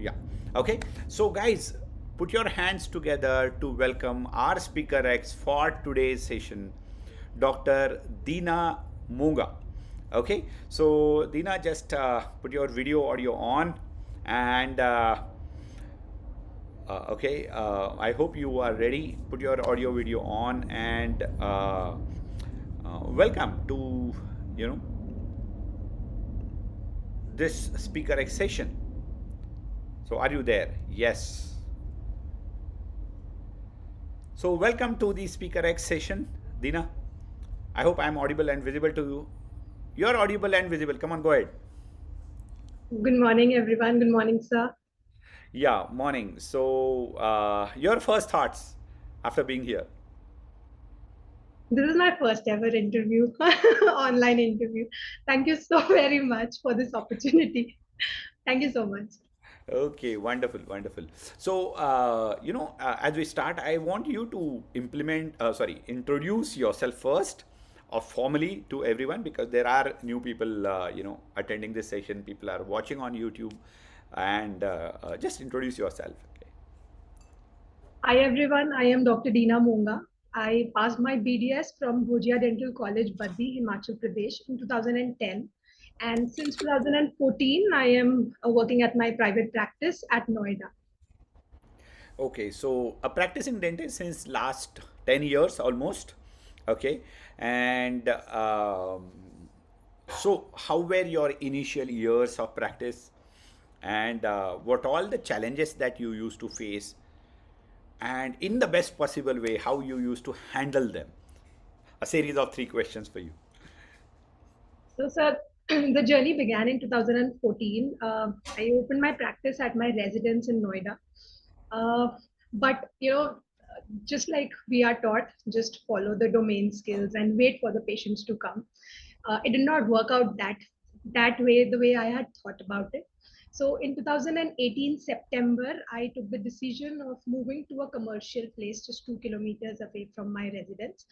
Yeah. Okay. So, guys, put your hands together to welcome our speaker X for today's session, Dr. Dina Munga. Okay. So, Dina, just put your video audio on and okay. I hope you are ready. Put your audio video on and welcome to you know this speaker X session. So, are you there? Yes. So, welcome to the Speaker X session, Dina. I hope I am audible and visible to you. You're audible and visible. Come on, go ahead. Good morning, everyone. Good morning, sir. Yeah, morning. So, your first thoughts after being here? This is my first ever interview, online interview. Thank you so very much for this opportunity. Thank you so much. Okay, wonderful, wonderful. So, as we start, I want you to introduce yourself first or formally to everyone because there are new people, attending this session. People are watching on YouTube, and just introduce yourself. Okay. Hi, everyone. I am Dr. Dina Monga. I passed my BDS from Bhojia Dental College, Baddi, Himachal Pradesh in 2010. And since 2014, I am working at my private practice at Noida. Okay, so a practicing dentist since last 10 years almost. Okay, and so how were your initial years of practice and what all the challenges that you used to face and in the best possible way how you used to handle them? A series of three questions for you. So, sir, the journey began in 2014. I opened my practice at my residence in Noida. Uh, but, just like we are taught, just follow the domain skills and wait for the patients to come. It did not work out that way, the way I had thought about it. So in 2018 September, I took the decision of moving to a commercial place just 2 kilometers away from my residence,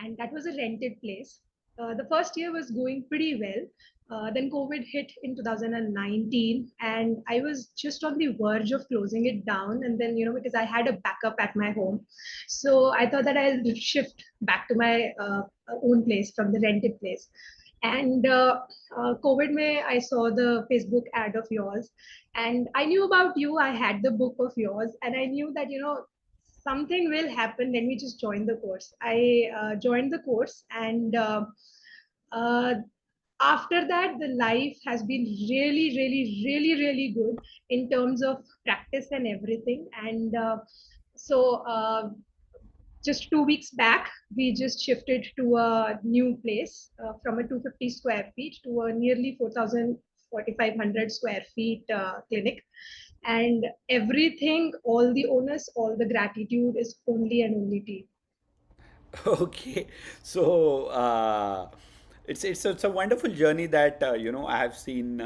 and that was a rented place. The first year was going pretty well. Then COVID hit in 2019, and I was just on the verge of closing it down. And then, because I had a backup at my home, so I thought that I'll shift back to my own place from the rented place. And COVID May, I saw the Facebook ad of yours, and I knew about you. I had the book of yours, and I knew that something will happen. Let me just join the course. I joined the course, and uh, after that, the life has been really, really, really, really good in terms of practice and everything. And so, just 2 weeks back, we just shifted to a new place from a 250 square feet to a nearly 4,000, 4,500 square feet clinic. And everything, all the onus, all the gratitude is only and only to you. Okay, so it's a wonderful journey that I have seen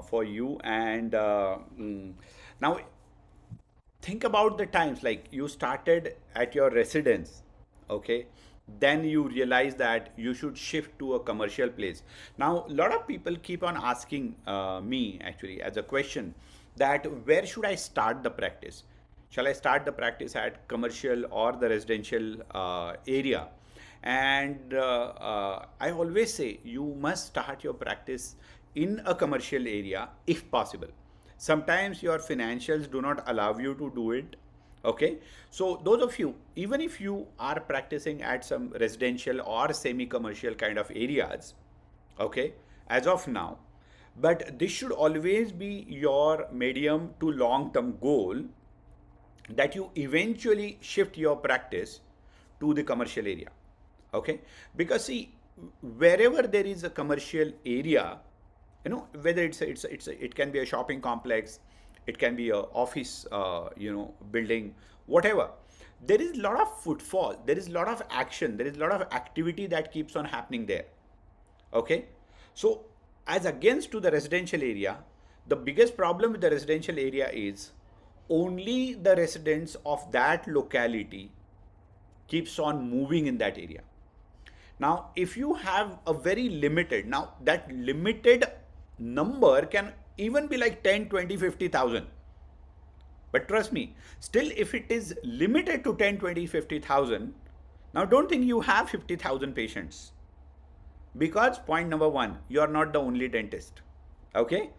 for you, and now think about the times like you started at your residence, okay, then you realize that you should shift to a commercial place. Now a lot of people keep on asking me actually as a question that where should I start the practice? Shall I start the practice at commercial or the residential area? And I always say you must start your practice in a commercial area if possible. Sometimes your financials do not allow you to do it. Okay, so those of you, even if you are practicing at some residential or semi commercial kind of areas, okay, as of now, but this should always be your medium to long term goal that you eventually shift your practice to the commercial area. Okay, because see, wherever there is a commercial area, whether it can be a shopping complex, it can be a office building, whatever, there is a lot of footfall, there is a lot of action, there is a lot of activity that keeps on happening there. Okay, so as against to the residential area, the biggest problem with the residential area is only the residents of that locality keeps on moving in that area. Now if you have a very limited, now that limited number can even be like 10, 20, 50,000. But trust me, still if it is limited to 10, 20, 50,000, now don't think you have 50,000 patients. Because point number one, you are not the only dentist. Okay?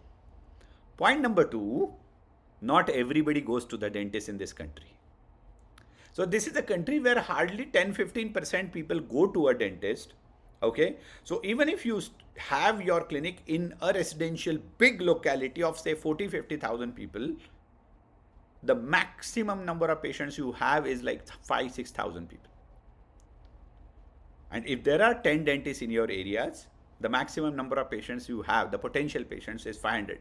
Point number two, not everybody goes to the dentist in this country. So this is a country where hardly 10-15% people go to a dentist. Okay? So even if you have your clinic in a residential big locality of say 40-50,000 people, the maximum number of patients you have is like 5-6,000 people. And if there are 10 dentists in your areas, the maximum number of patients you have, the potential patients, is 500.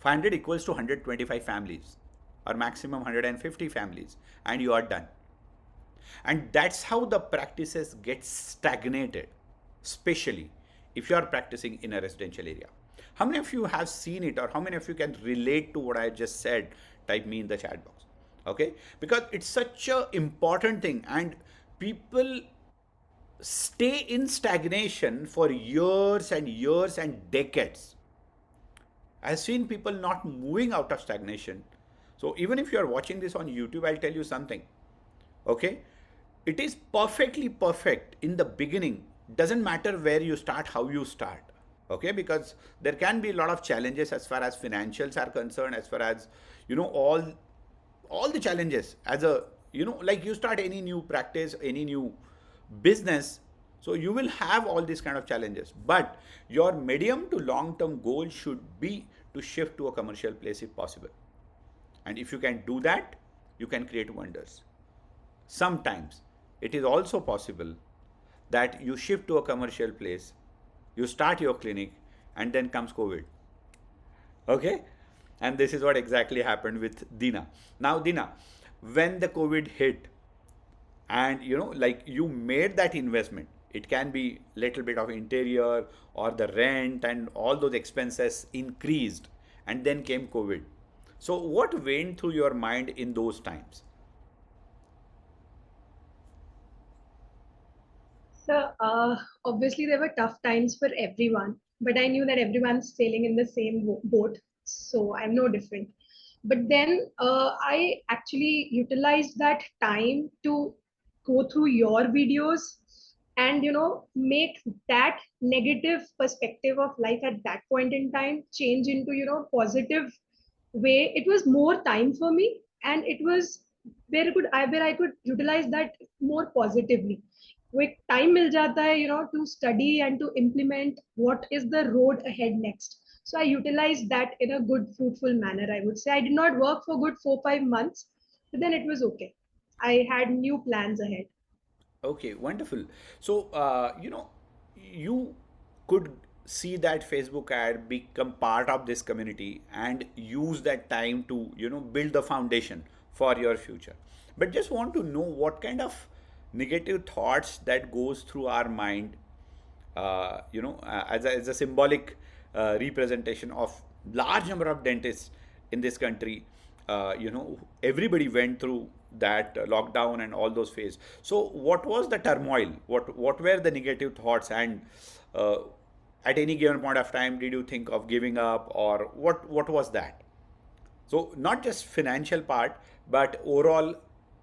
500 equals to 125 families or maximum 150 families, and you are done. And that's how the practices get stagnated, especially if you are practicing in a residential area. How many of you have seen it, or how many of you can relate to what I just said? Type me in the chat box. Okay? Because it's such a important thing, and people stay in stagnation for years and years and decades. I've seen people not moving out of stagnation. So even if you are watching this on YouTube, I'll tell you something. Okay? It is perfectly perfect in the beginning. Doesn't matter where you start, how you start. Okay? Because there can be a lot of challenges as far as financials are concerned, as far as all the challenges as a like you start any new practice, any new business, so you will have all these kind of challenges, but your medium to long term goal should be to shift to a commercial place if possible. And if you can do that, you can create wonders. Sometimes it is also possible that you shift to a commercial place, you start your clinic, and then comes COVID. Okay? And this is what exactly happened with Dina. Now, Dina, when the COVID hit, and like you made that investment, it can be little bit of interior or the rent, and all those expenses increased, and then came COVID. So what went through your mind in those times? So, obviously, there were tough times for everyone, but I knew that everyone's sailing in the same boat, so I'm no different. But then I actually utilized that time to go through your videos and make that negative perspective of life at that point in time change into positive way. It was more time for me, and it was where I could utilize that more positively. With time mil jata hai, to study and to implement what is the road ahead next. So I utilized that in a good, fruitful manner. I would say I did not work for good 4-5 months, but then it was okay. I had new plans ahead. Okay, wonderful. So, you could see that Facebook ad, become part of this community, and use that time to, build the foundation for your future. But just want to know what kind of negative thoughts that goes through our mind, as a symbolic representation of large number of dentists in this country. Everybody went through that lockdown and all those phases. So what was the turmoil? What were the negative thoughts? And uh, at any given point of time, did you think of giving up, or what was that? So not just financial part, but overall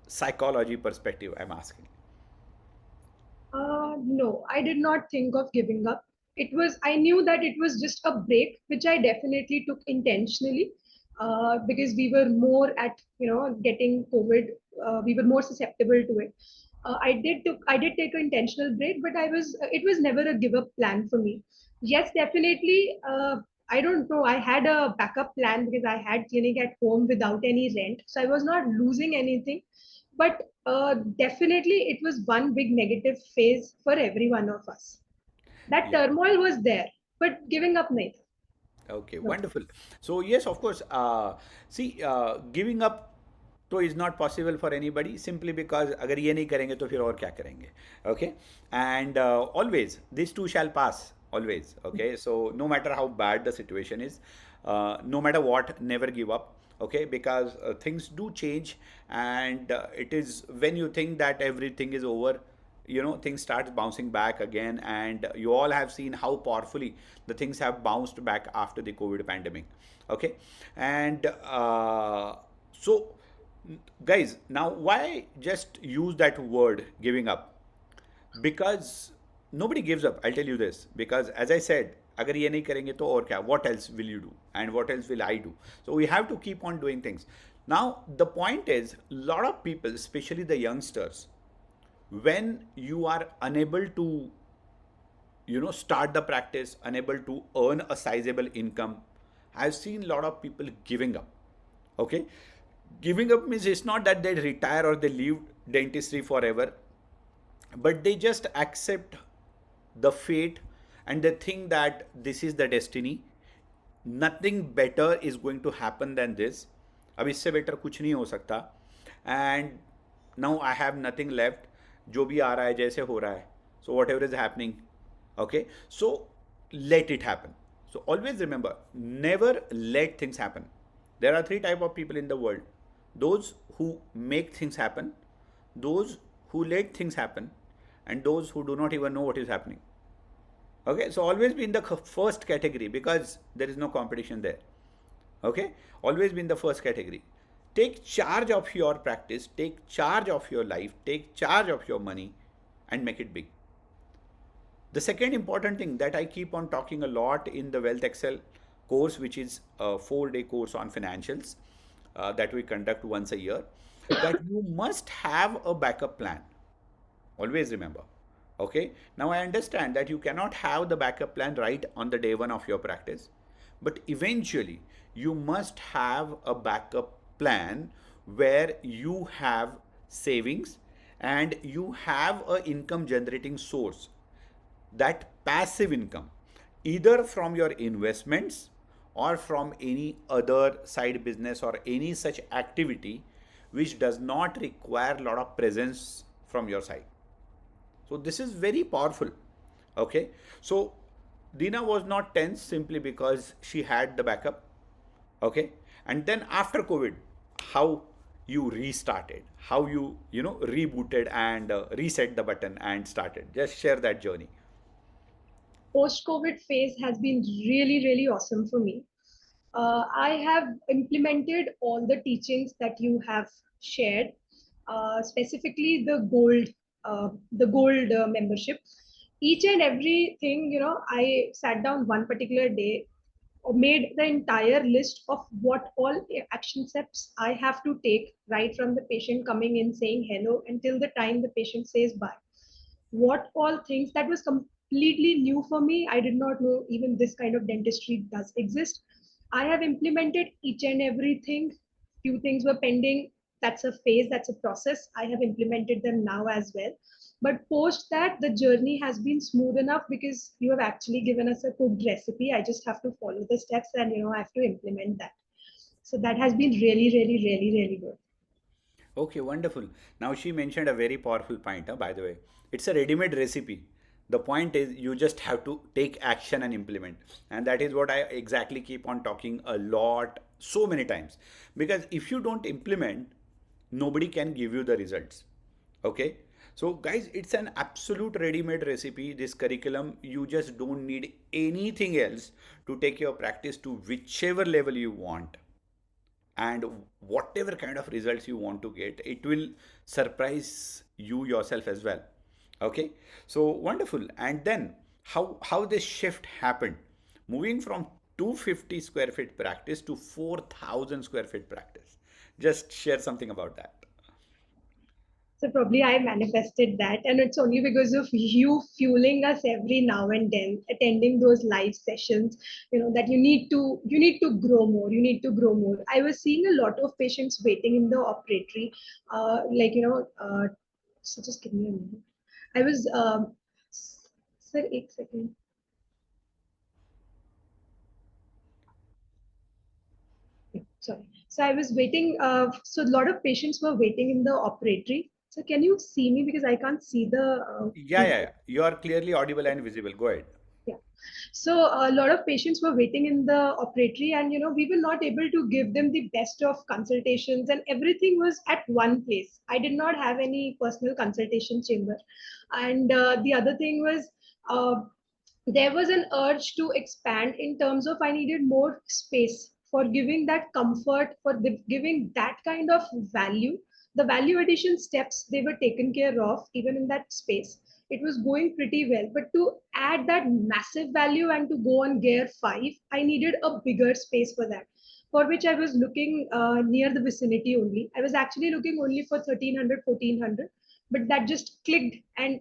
psychology perspective, I'm asking. No, I did not think of giving up. I knew that it was just a break, which I definitely took intentionally because we were more at, getting COVID. We were more susceptible to it. I did take an intentional break, but it was never a give up plan for me. Yes, definitely. I don't know. I had a backup plan because I had clinic at home without any rent. So I was not losing anything, but definitely it was one big negative phase for every one of us. That Yeah. turmoil was there, but giving up nahi. Okay, No. wonderful. So yes, of course. See, giving up तो is not possible for anybody, simply because अगर ये नहीं करेंगे तो फिर और क्या करेंगे? Okay, and always these two shall pass. Always. Okay, so no matter how bad the situation is, no matter what, never give up. Okay, because things do change, and it is when you think that everything is over, things starts bouncing back again, and you all have seen how powerfully the things have bounced back after the COVID pandemic. Okay, and So, guys, now why just use that word giving up? Because nobody gives up. I'll tell you this. Because as I said, अगर ये नहीं करेंगे तो और क्या? What else will you do? And what else will I do? So we have to keep on doing things. Now the point is, a lot of people, especially the youngsters, when you are unable to start the practice, unable to earn a sizable income, I've seen a lot of people giving up. Okay, giving up means it's not that they retire or they leave dentistry forever, but they just accept the fate and they think that this is the destiny. Nothing better is going to happen than this. अब इससे better कुछ नहीं हो सकता. And now I have nothing left. जो भी आ रहा है जैसे हो रहा है. So whatever is happening, okay, so let it happen. So always remember, never let things happen. There are three type of people in the world: those who make things happen, those who let things happen, and those who do not even know what is happening. Okay, so always be in the first category because there is no competition there. Okay, always be in the first category. Take charge of your practice, take charge of your life, take charge of your money, and make it big. The second important thing that I keep on talking a lot in the Wealth Excel course, which is a 4-day course on financials that we conduct once a year, that you must have a backup plan. Always remember. Okay. Now I understand that you cannot have the backup plan right on the day one of your practice, but eventually you must have a backup plan where you have savings and you have a income generating source, that passive income, either from your investments or from any other side business or any such activity which does not require a lot of presence from your side. So this is very powerful. Okay. So Dina was not tense simply because she had the backup. Okay. And then after COVID, how you restarted, how you rebooted and reset the button and started. Just share that journey. Post-COVID phase has been really, really awesome for me. I have implemented all the teachings that you have shared, specifically the gold membership. Each and everything, I sat down one particular day, made the entire list of what all action steps I have to take right from the patient coming in saying hello until the time the patient says bye. What all things that was completely new for me. I did not know even this kind of dentistry does exist. I have implemented each and everything. Few things were pending. That's a phase, that's a process. I have implemented them now as well. But post that, the journey has been smooth enough because you have actually given us a cooked recipe. I just have to follow the steps and I have to implement that. So that has been really, really, really, really good. Okay, wonderful. Now she mentioned a very powerful point, by the way. It's a ready-made recipe. The point is you just have to take action and implement. And that is what I exactly keep on talking a lot, so many times. Because if you don't implement, nobody can give you the results. Okay? So guys, it's an absolute ready-made recipe. This curriculum, you just don't need anything else to take your practice to whichever level you want, and whatever kind of results you want to get, it will surprise you yourself as well. Okay, so wonderful. And then how this shift happened, moving from 250 square feet practice to 4000 square feet practice. Just share something about that. So probably I manifested that, and it's only because of you fueling us every now and then, attending those live sessions. That you need to grow more. You need to grow more. I was seeing a lot of patients waiting in the operatory, like So just give me a minute. I was, sir, एक second. Sorry. So I was waiting. So a lot of patients were waiting in the operatory. So can you see me because I can't see the Yeah, you are clearly audible and visible. Go ahead. yeah. So a lot of patients were waiting in the operatory, and we were not able to give them the best of consultations, and everything was at one place. I did not have any personal consultation chamber, and the other thing was. There was an urge to expand in terms of I needed more space for giving that comfort, for giving that kind of value. The value addition steps, they were taken care of even in that space. It was going pretty well. But to add that massive value and to go on gear 5, I needed a bigger space for that, for which I was looking near the vicinity only. I was actually looking only for 1300, 1400, but that just clicked, and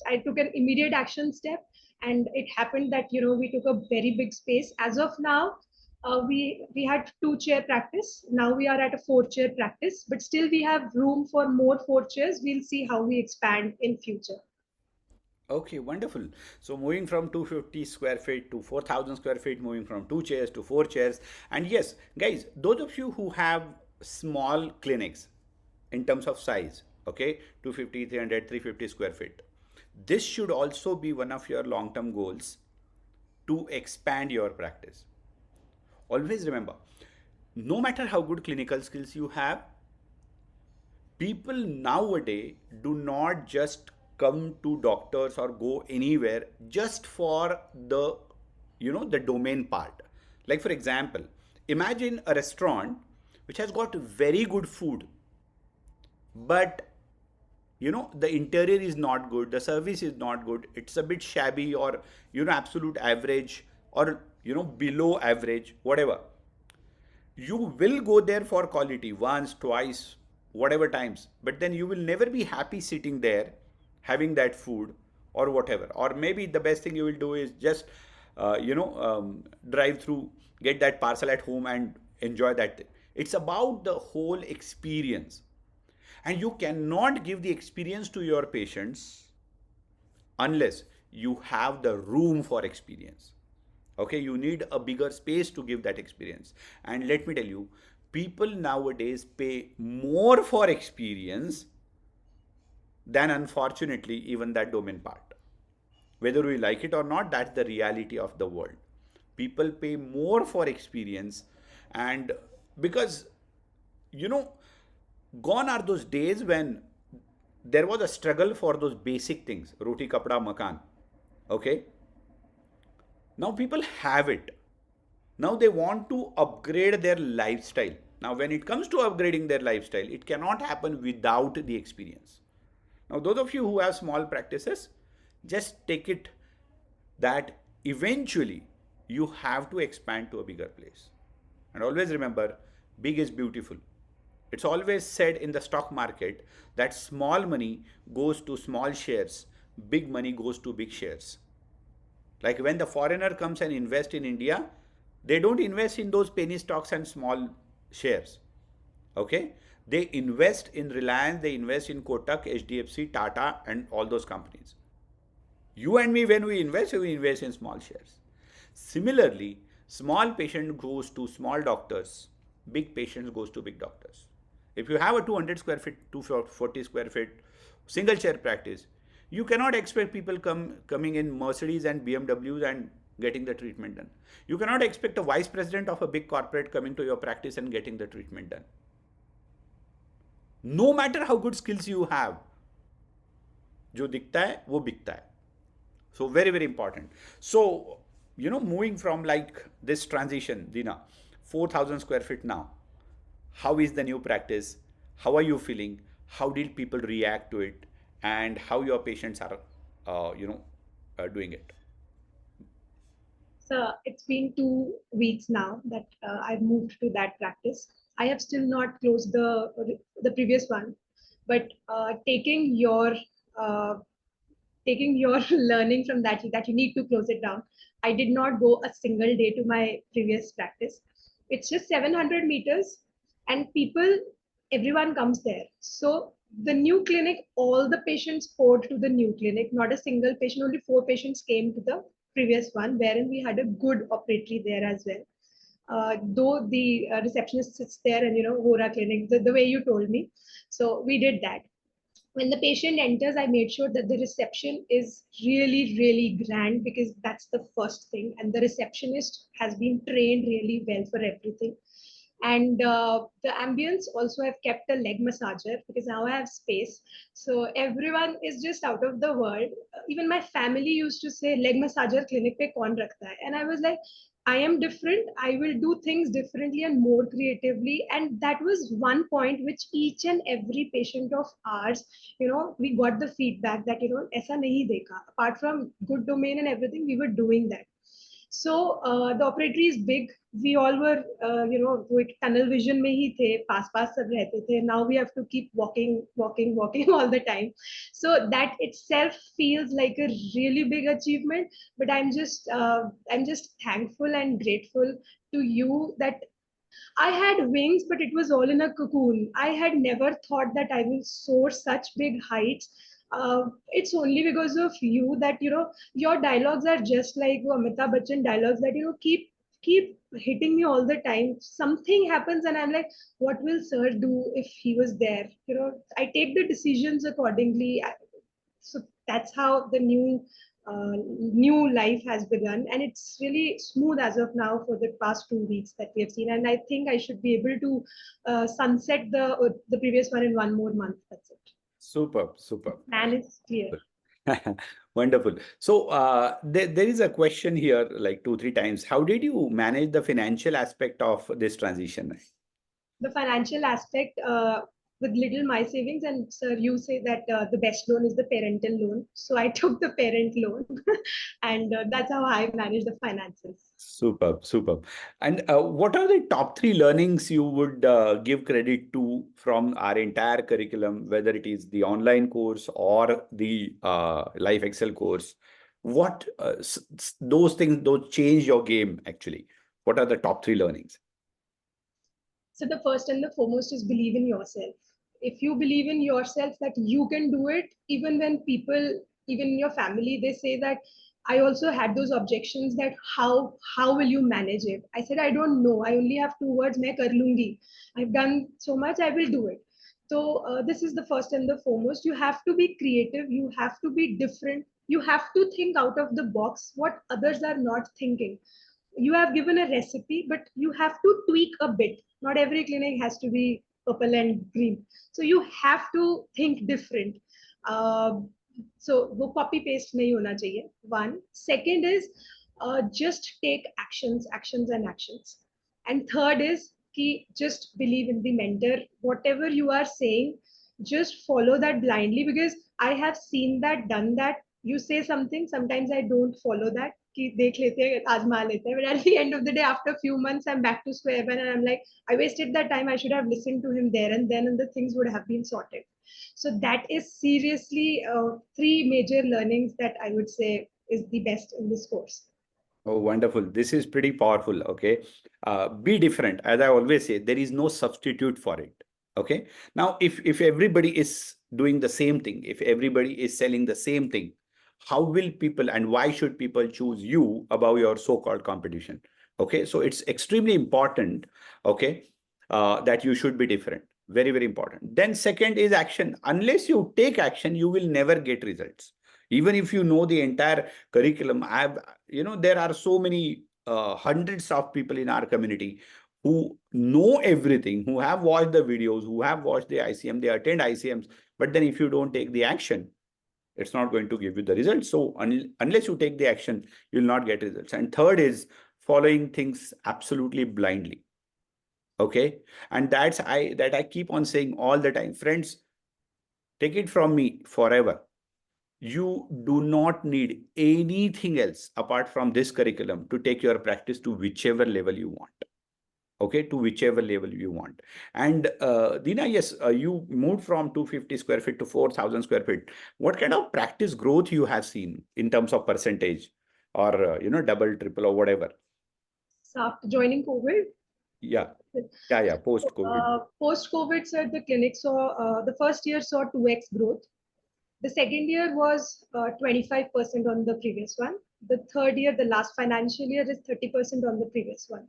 I took an immediate action step. And it happened that, we took a very big space. As of now, we had 2 chair practice. Now we are at a 4 chair practice, but still we have room for more 4 chairs. We'll see how we expand in future. Okay, wonderful. So moving from 250 square feet to 4,000 square feet, moving from 2 chairs to 4 chairs. And yes, guys, those of you who have small clinics in terms of size, okay, 250, 300, 350 square feet, this should also be one of your long term goals to expand your practice. Always remember, no matter how good clinical skills you have, people nowadays do not just come to doctors or go anywhere just for the domain part. Like for example, imagine a restaurant which has got very good food, but the interior is not good, the service is not good, it's a bit shabby, or absolute average, or below average, whatever. You will go there for quality once, twice, whatever times, but then you will never be happy sitting there having that food or whatever. Or maybe the best thing you will do is just drive through, get that parcel at home and enjoy that thing. It's about the whole experience, and you cannot give the experience to your patients unless you have the room for experience. Okay, you need a bigger space to give that experience. And let me tell you, people nowadays pay more for experience than, unfortunately, even that domain part. Whether we like it or not, that's the reality of the world. People pay more for experience. And because you know gone are those days when there was a struggle for those basic things, roti kapda makan. Okay, now people have it. Now they want to upgrade their lifestyle. Now when it comes to upgrading their lifestyle, it cannot happen without the experience. Now those of you who have small practices, just take it that eventually you have to expand to a bigger place. And always remember, big is beautiful. It's always said in the stock market that small money goes to small shares, big money goes to big shares. Like when the foreigner comes and invest in India, they don't invest in those penny stocks and small shares. Okay? They invest in Reliance, they invest in Kotak, HDFC, Tata, and all those companies. You and me, when we invest in small shares. Similarly, small patient goes to small doctors, big patients goes to big doctors. If you have a 200 square feet, 240 square feet single chair practice, you cannot expect people coming in Mercedes and BMWs and getting the treatment done. You cannot expect a vice president of a big corporate coming to your practice and getting the treatment done. No matter how good skills you have, जो दिखता है वो बिकता है. So very very important. So moving from like this transition, Dina, 4,000 square feet now. How is the new practice? How are you feeling? How did people react to it? And how your patients are, doing it? So it's been 2 weeks now that I've moved to that practice. I have still not closed the previous one, but uh, taking your learning from that you need to close it down. I did not go a single day to my previous practice. It's just 700 meters, and everyone comes there. So the new clinic, all the patients poured to the new clinic. Not a single patient, only 4 patients came to the previous one, wherein we had a good operatory there as well. Though the receptionist sits there and Hora clinic, the way you told me. So we did that. When the patient enters, I made sure that the reception is really, really grand, because that's the first thing. And the receptionist has been trained really well for everything. And the ambience also, I've kept a leg massager because now I have space. So everyone is just out of the world. Even my family used to say, leg massager clinic pe kaun rakhta hai? And I was like, I am different. I will do things differently and more creatively. And that was one point which each and every patient of ours, we got the feedback that, aisa nahi dekha. Apart from good domain and everything, we were doing that. So the operatory is big. We all were, वो एक tunnel vision में ही थे, पास पास सब रहते थे. Now we have to keep walking, walking, walking all the time. So that itself feels like a really big achievement. But I'm just thankful and grateful to you that I had wings, but it was all in a cocoon. I had never thought that I will soar such big heights. It's only because of you that your dialogues are just like Amitabh Bachchan dialogues that keep hitting me all the time. Something happens and I'm like, what will sir do if he was there? I take the decisions accordingly. So that's how the new life has begun, and it's really smooth as of now for the past 2 weeks that we have seen. And I think I should be able to sunset the previous one in one more month. That's it. Superb, superb. Plan is clear. Wonderful. So there is a question here like 2, 3 times. How did you manage the financial aspect of this transition? The financial aspect, with little my savings, and sir, you say that the best loan is the parental loan. So I took the parent loan, and that's how I manage the finances. Superb, superb. And what are the top 3 learnings you would give credit to from our entire curriculum, whether it is the online course or the Life Excel course? What those things, those change your game actually? What are the top 3 learnings? So the first and the foremost is believe in yourself. If you believe in yourself that you can do it, even when people, even in your family, they say that, I also had those objections that how will you manage it? I said I don't know. I only have 2 words. मैं कर लूंगी. I've done so much. I will do it. So this is the first and the foremost. You have to be creative. You have to be different. You have to think out of the box. What others are not thinking. You have given a recipe, but you have to tweak a bit. Not every clinic has to be purple and green. So you have to think different. So वो copy paste नहीं होना चाहिए. One. Second is just take actions, actions and actions. And third is कि just believe in the mentor. Whatever you are saying, just follow that blindly, because I have seen that, done that. You say something, sometimes I don't follow that. कि देख लेते हैं आजमा लेते हैं, but at the end of the day, after a few months, I'm back to square one, and I'm like, I wasted that time. I should have listened to him there and then, and the things would have been sorted. So that is seriously 3 major learnings that I would say is the best in this course. Oh, wonderful. This is pretty powerful. Okay. Be different. As I always say, there is no substitute for it. Okay. Now, if everybody is doing the same thing, if everybody is selling the same thing, how will people and why should people choose you above your so-called competition? Okay. So it's extremely important. Okay. That you should be different. Very, very important. Then second is action. Unless you take action, you will never get results. Even if you know the entire curriculum, there are so many hundreds of people in our community who know everything, who have watched the videos, who have watched the ICM, they attend ICMs, but then if you don't take the action, it's not going to give you the results. So unless you take the action, you'll not get results. And third is following things absolutely blindly. Okay. And that I keep on saying all the time, friends, take it from me forever. You do not need anything else apart from this curriculum to take your practice to whichever level you want. Okay, to whichever level you want. And Dina, yes, you moved from 250 square feet to 4,000 square feet. What kind of practice growth you have seen in terms of percentage or, double, triple or whatever? So after joining COVID, Yeah, yeah, post-COVID. post-COVID, sir, the clinic saw the first year saw 2x growth. The second year was 25% on the previous one. The third year, the last financial year, is 30% on the previous one.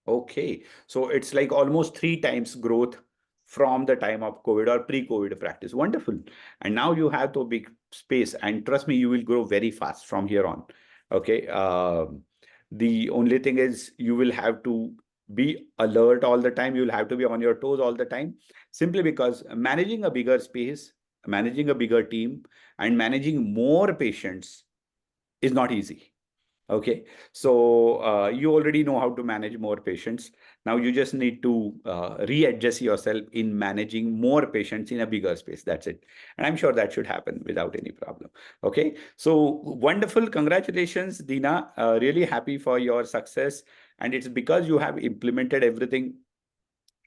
Okay. So it's like almost 3 times growth from the time of COVID or pre-COVID practice. Wonderful. And now you have the big space, and trust me, you will grow very fast from here on. Okay. The only thing is you will have to be alert all the time. You'll have to be on your toes all the time, simply because managing a bigger space, managing a bigger team, and managing more patients is not easy. Okay, so you already know how to manage more patients. Now you just need to readjust yourself in managing more patients in a bigger space. That's it. And I'm sure that should happen without any problem. Okay, so wonderful. Congratulations, Dina. Really happy for your success. And it's because you have implemented everything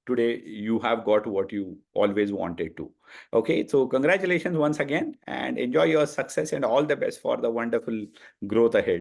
today, you have got what you always wanted to. Okay, so congratulations once again and enjoy your success and all the best for the wonderful growth ahead.